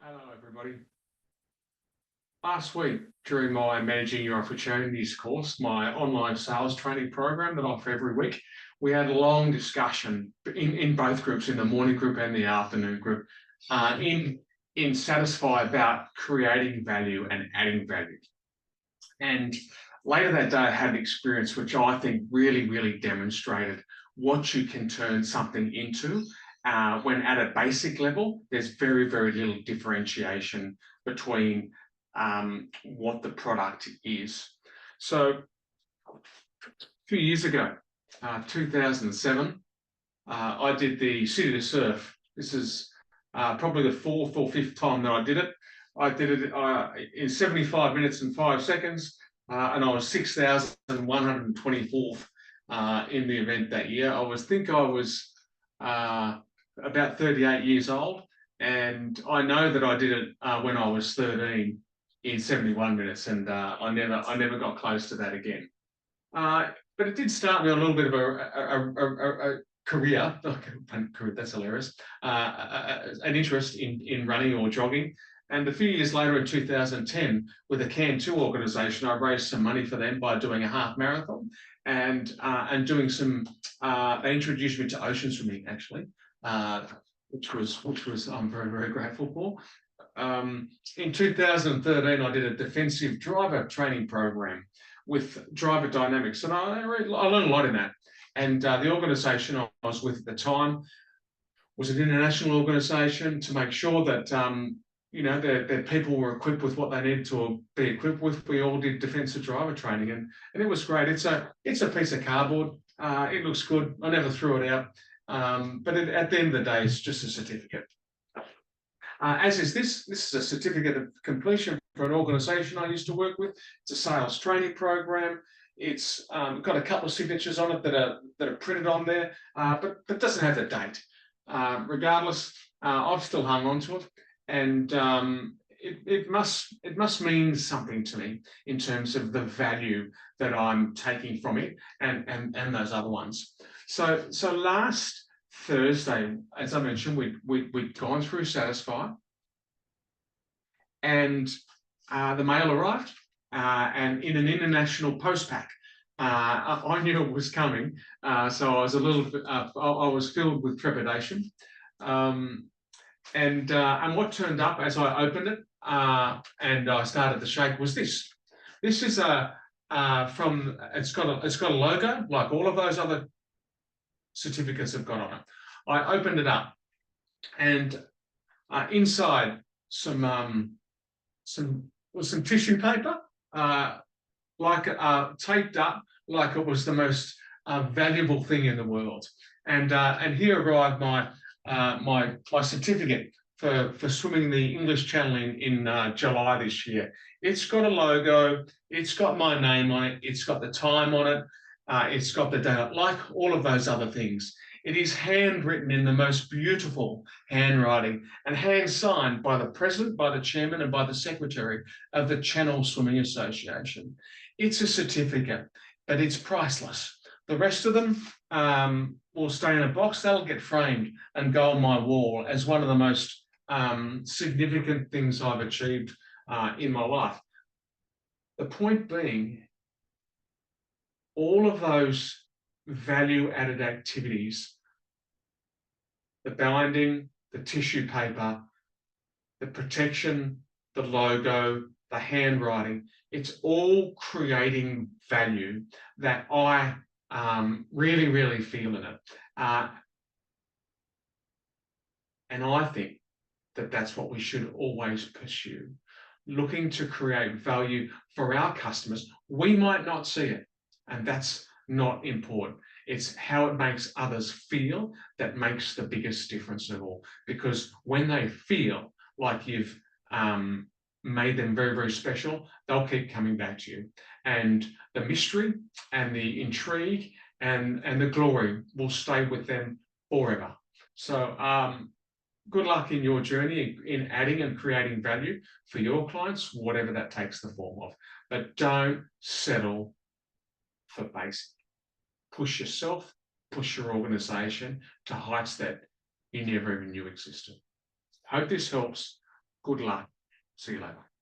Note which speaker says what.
Speaker 1: Hello, everybody. Last week, during my Managing Your Opportunities course, my online sales training program that I offer every week, we had a long discussion in both groups, in the morning group and the afternoon group, in Satisfy about creating value and adding value. And later that day, I had an experience which I think really demonstrated what you can turn something into when at a basic level, there's very little differentiation between what the product is. So a few years ago, 2007, I did the City to Surf. This is probably the fourth or fifth time that I did it. I did it in 75 minutes and 5 seconds, and I was 6,124th in the event that year. I was about 38 years old, and I know that I did it when I was 13 in 71 minutes, and I never got close to that again. But it did start me on a little bit of a career. That's hilarious. An interest in running or jogging. And a few years later, in 2010, with the Can2 organisation, I raised some money for them by doing a half marathon and doing some. They introduced me to ocean swimming, actually, which was I'm very grateful for. In 2013, I did a defensive driver training program with driver dynamics, and I learned a lot in that. And the organisation I was with at the time was an international organisation to make sure that that people were equipped with what they needed to be equipped with. We all did defensive driver training, and it was great. It's a piece of cardboard. It looks good. I never threw it out. But at the end of the day, it's just a certificate. As is this is a certificate of completion for an organisation I used to work with. It's a sales training program. It's got a couple of signatures on it that are printed on there, but doesn't have the date. Regardless, I've still hung on to it, and it must mean something to me in terms of the value that I'm taking from it and those other ones. So last Thursday, as I mentioned, we'd gone through Satisfy, and the mail arrived, and in an international post pack. I knew it was coming, so I was a little bit. I was filled with trepidation, and what turned up as I opened it and I started to shake was this. This is from. It's got a logo like all of those other certificates have got on it. I opened it up, and inside some tissue paper, taped up like it was the most valuable thing in the world. And here arrived my certificate for swimming the English Channel in July this year. It's got a logo. It's got my name on it. It's got the time on it. It's got the date, like all of those other things. It is handwritten in the most beautiful handwriting and hand signed by the president, by the chairman, and by the secretary of the Channel Swimming Association. It's a certificate, but it's priceless. The rest of them will stay in a box. They'll get framed and go on my wall as one of the most significant things I've achieved in my life. The point being, all of those value-added activities, the binding, the tissue paper, the protection, the logo, the handwriting, it's all creating value that I really feel in it. And I think that that's what we should always pursue, looking to create value for our customers. We might not see it, and that's not important. It's how it makes others feel that makes the biggest difference of all. Because when they feel like you've made them very special, they'll keep coming back to you. And the mystery and the intrigue and the glory will stay with them forever. So good luck in your journey in adding and creating value for your clients, whatever that takes the form of. But don't settle for basic. Push yourself, push your organisation to heights that you never even knew existed. Hope this helps. Good luck. See you later.